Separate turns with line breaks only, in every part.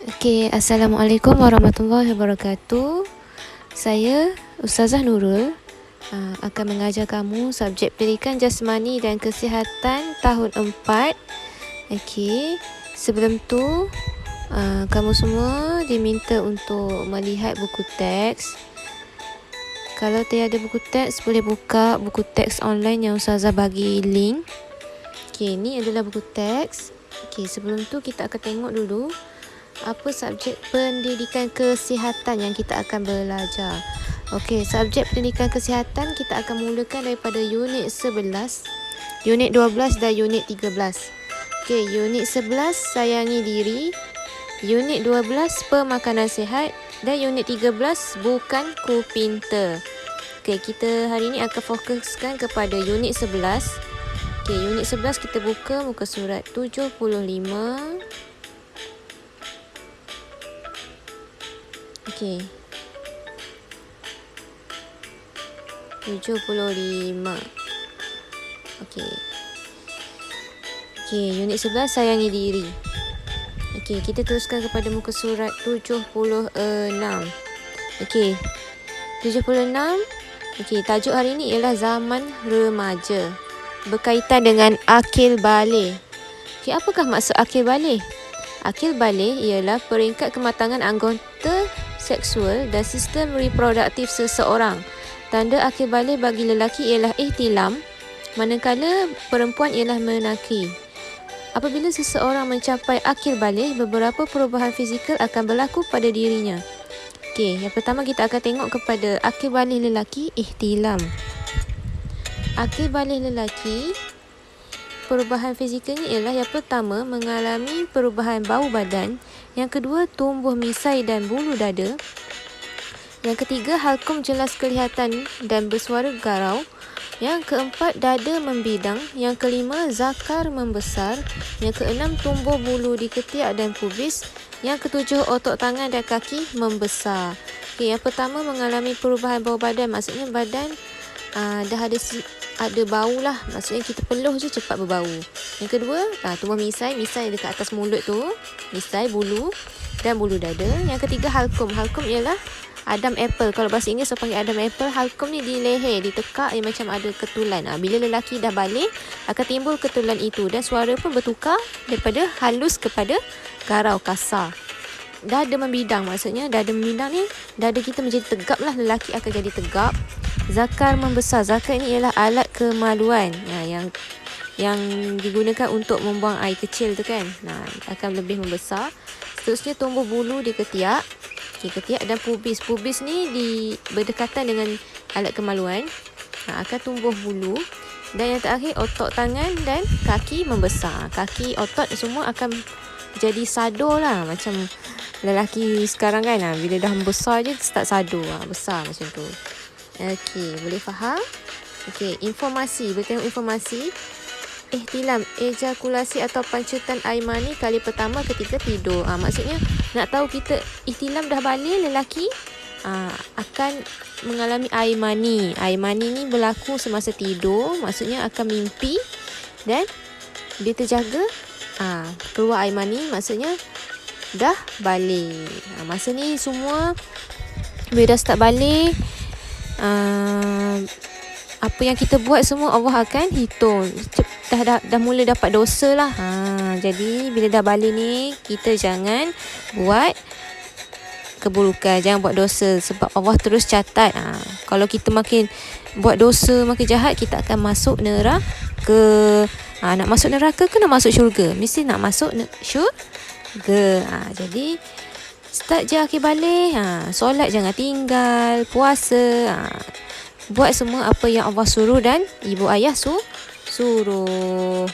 Okey, Assalamualaikum warahmatullahi wabarakatuh. Saya Ustazah Nurul akan mengajar kamu subjek pendidikan jasmani dan kesihatan tahun 4. Okey, sebelum tu kamu semua diminta untuk melihat buku teks. Kalau tiada buku teks, boleh buka buku teks online yang Ustazah bagi link. Okey, ni adalah buku teks. Okey, sebelum tu kita akan tengok dulu apa subjek pendidikan kesihatan yang kita akan belajar. Okey, subjek pendidikan kesihatan kita akan mulakan daripada unit 11, unit 12 dan unit 13. Okey, unit 11 sayangi diri, unit 12 pemakanan sihat dan unit 13 bukan ku pintar. Okey, kita hari ini akan fokuskan kepada unit 11. Okey, unit 11 kita buka muka surat 75. Okey. 75. Okey. Okey, unit 11 sayangi diri. Okey, kita teruskan kepada muka surat 76. Okey. 76. Okey, tajuk hari ini ialah zaman remaja. Berkaitan dengan akil balik. Okey, apakah maksud akil balik? Akil balik ialah peringkat kematangan anggota seksual dan sistem reproduktif seseorang. Tanda akil balik bagi lelaki ialah ihtilam, manakala perempuan ialah menaki. Apabila seseorang mencapai akil balik, beberapa perubahan fizikal akan berlaku pada dirinya. Okey, yang pertama kita akan tengok kepada akil balik lelaki, ihtilam. Akil balik lelaki, perubahan fizikalnya ialah yang pertama mengalami perubahan bau badan, yang kedua tumbuh misai dan bulu dada, yang ketiga halkum jelas kelihatan dan bersuara garau, yang keempat dada membidang, yang kelima zakar membesar, yang keenam tumbuh bulu di ketiak dan pubis, yang ketujuh otot tangan dan kaki membesar. Okay, yang pertama mengalami perubahan bau badan, maksudnya badan dah ada bau lah, maksudnya kita peluh je cepat berbau. Yang kedua tumbuh misai dekat atas mulut tu, misai, bulu dan bulu dada. Yang ketiga halkum ialah Adam apple. Kalau bahasa Inggeris saya panggil Adam apple. Halkum ni di leher, di tekak yang macam ada ketulan. Bila lelaki dah balik akan timbul ketulan itu dan suara pun bertukar daripada halus kepada garau, kasar. Dada membidang, maksudnya dada membidang ni dada kita menjadi tegap lah, lelaki akan jadi tegap. Zakar membesar, zakar ni ialah alat kemaluan yang digunakan untuk membuang air kecil tu kan. Akan lebih membesar. Seterusnya tumbuh bulu di ketiak. Ketiak dan pubis. Pubis ni berdekatan dengan alat kemaluan. Akan tumbuh bulu. Dan yang terakhir otot tangan dan kaki membesar. Kaki, otot semua akan jadi sado lah. Macam lelaki sekarang kan, bila dah membesar je start sado, besar macam tu. Okey, boleh faham? Okey, informasi. Bertengok informasi. Ihtilam, ejakulasi atau pancutan air mani kali pertama ketika tidur. Maksudnya nak tahu kita ihtilam dah balik, lelaki akan mengalami air mani. Air mani ni berlaku semasa tidur, maksudnya akan mimpi dan dia terjaga keluar air mani, maksudnya dah balik. Masa ni semua bila dah start balik, apa yang kita buat semua Allah akan hitung. Dah mula dapat dosa lah. Jadi bila dah balik ni, kita jangan buat keburukan, jangan buat dosa, sebab Allah terus catat. Kalau kita makin buat dosa, makin jahat, kita akan masuk neraka. Nak masuk neraka ke nak masuk syurga? Mesti nak masuk syurga. Jadi start je akhir balik. Solat jangan tinggal, puasa, buat semua apa yang Allah suruh dan ibu ayah suruh.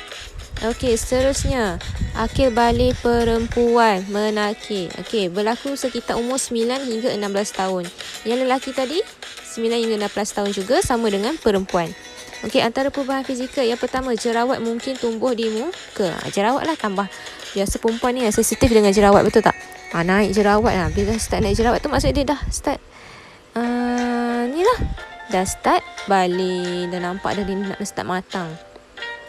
Okey, seterusnya akil balik perempuan menaki. Okey, berlaku sekitar umur 9 hingga 16 tahun. Yang lelaki tadi 9 hingga 16 tahun juga, sama dengan perempuan. Okey, antara perubahan fizikal yang pertama, jerawat mungkin tumbuh di muka. Jerawat lah tambah. Biasa perempuan ni sensitif dengan jerawat, betul tak? Naik jerawat lah. Bila start naik jerawat tu maksudnya dia dah start ni lah, dah start balik, dah nampak dah dia nak start matang.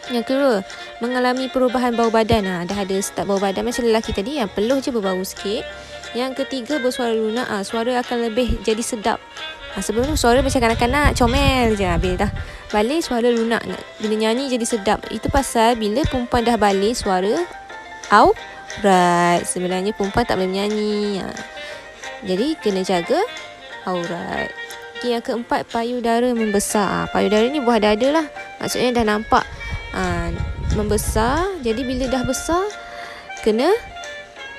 Yang kedua, mengalami perubahan bau badan. Dah ada start bau badan macam lelaki tadi yang peluh je berbau sikit. Yang ketiga, bersuara lunak. Suara akan lebih jadi sedap. Sebelum tu suara macam kanak-kanak, comel je. Bila dah balik, suara lunak. Bila nyanyi jadi sedap. Itu pasal bila perempuan dah balik, suara aurat. Sebenarnya perempuan tak boleh menyanyi. Jadi kena jaga aurat. Yang keempat, payudara membesar. Payudara ni buah dada lah. Maksudnya dah nampak membesar. Jadi bila dah besar, kena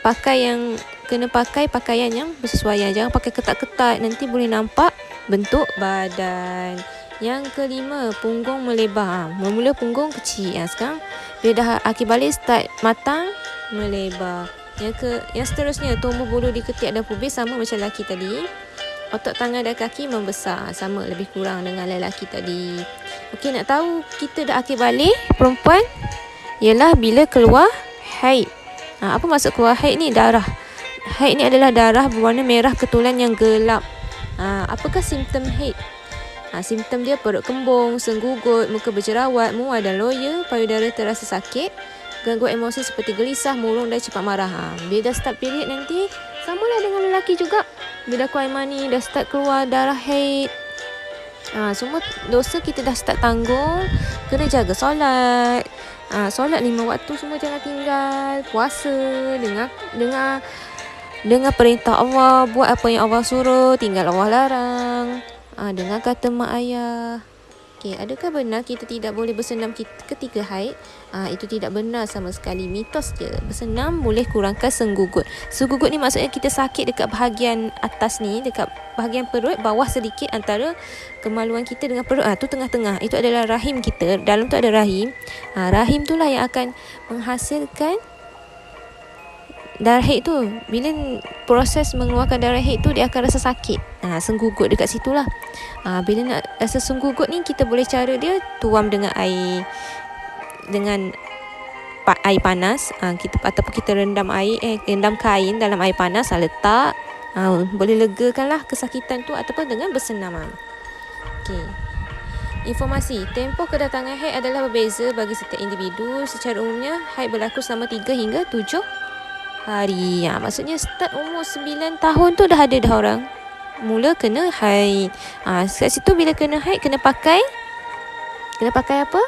pakai pakaian yang bersesuaian. Jangan pakai ketat-ketat, nanti boleh nampak bentuk badan. Yang kelima, punggung melebar. Mula-mula punggung kecil. Sekarang bila dah akhir balik start matang, melebar. Yang seterusnya, tumbuh bulu di ketiak dan pubis sama macam lelaki tadi. Otot tangan dan kaki membesar, sama lebih kurang dengan lelaki tadi. Okey, nak tahu kita dah akhir balik perempuan ialah bila keluar haid. Apa maksud keluar haid ni? Darah. Haid ni adalah darah berwarna merah ketulan yang gelap. Apakah simptom haid? Simptom dia perut kembung, senggugut, muka berjerawat, mual dan loya, payudara terasa sakit, gangguan emosi seperti gelisah, murung dan cepat marah. Bila dah start period nanti, samalah dengan lelaki juga. Bila keluar air mani, dah start keluar darah haid. Semua dosa kita dah start tanggung. Kena jaga solat. Solat 5 waktu semua jangan tinggal. Puasa, dengar perintah Allah, buat apa yang Allah suruh, tinggal Allah larang. Dengar kata mak ayah. Okey, adakah benar kita tidak boleh bersenam ketika haid? Itu tidak benar sama sekali, mitos je. Bersenam boleh kurangkan senggugut. Senggugut ni maksudnya kita sakit dekat bahagian atas ni, dekat bahagian perut, bawah sedikit antara kemaluan kita dengan perut. Tu tengah-tengah. Itu adalah rahim kita. Dalam tu ada rahim. Rahim tu lah yang akan menghasilkan darah haid tu. Bila proses mengeluarkan darah haid tu, dia akan rasa sakit. Senggugut dekat situ lah. Bila nak rasa senggugut ni, kita boleh cara dia tuam dengan air panas. Ataupun kita rendam kain dalam air panas, letak. Boleh legakan lah kesakitan tu, ataupun dengan bersenam. Okay. Informasi, tempoh kedatangan haid adalah berbeza bagi setiap individu. Secara umumnya, haid berlaku selama 3 hingga 7 hari. Maksudnya start umur 9 tahun tu dah ada dah orang mula kena haid. Kat situ bila kena haid kena pakai apa?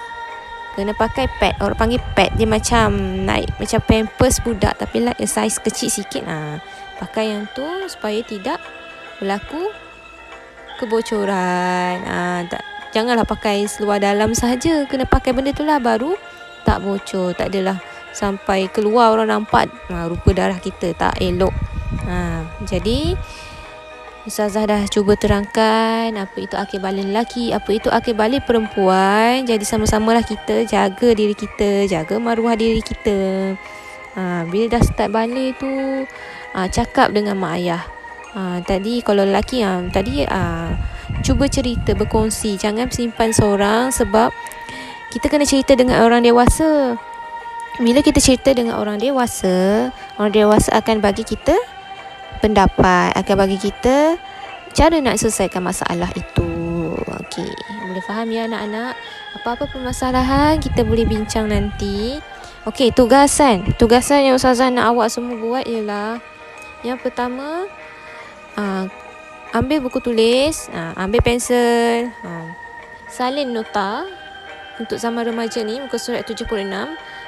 Kena pakai pad. Orang panggil pad. Dia macam macam pampers budak tapi saiz kecil sikit. Pakai yang tu supaya tidak berlaku kebocoran. Janganlah pakai seluar dalam sahaja. Kena pakai benda tu lah baru tak bocor. Tak adalah sampai keluar orang nampak rupa darah kita, tak elok. Jadi Ustazah dah cuba terangkan apa itu akhir balik lelaki, apa itu akhir balik perempuan. Jadi sama-samalah kita jaga diri kita, jaga maruah diri kita. Bila dah start balik tu, cakap dengan mak ayah. Tadi kalau lelaki cuba cerita, berkongsi. Jangan simpan seorang, sebab kita kena cerita dengan orang dewasa. Bila kita cerita dengan orang dewasa akan bagi kita pendapat, akan bagi kita cara nak selesaikan masalah itu. Okey, boleh faham ya anak-anak? Apa-apa permasalahan kita boleh bincang nanti. Okey, tugasan yang Ustazah nak awak semua buat ialah, yang pertama, ambil buku tulis, ambil pensel, salin nota untuk zaman remaja ni, muka surat 76.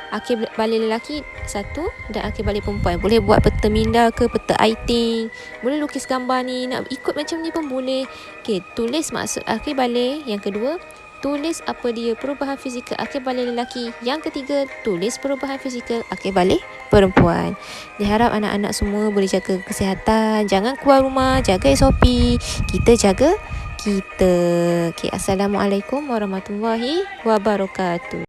Akhir balik lelaki 1 dan akhir balik perempuan. Boleh buat peta minda ke, peta aiting. Boleh lukis gambar ni, nak ikut macam ni pun boleh. Okey, tulis maksud akhir balik. Yang kedua, tulis apa dia perubahan fizikal akhir balik lelaki. Yang ketiga, tulis perubahan fizikal akhir balik perempuan. Diharap anak-anak semua boleh jaga kesihatan. Jangan keluar rumah, jaga SOP. Kita jaga kita. Okey, Assalamualaikum warahmatullahi wabarakatuh.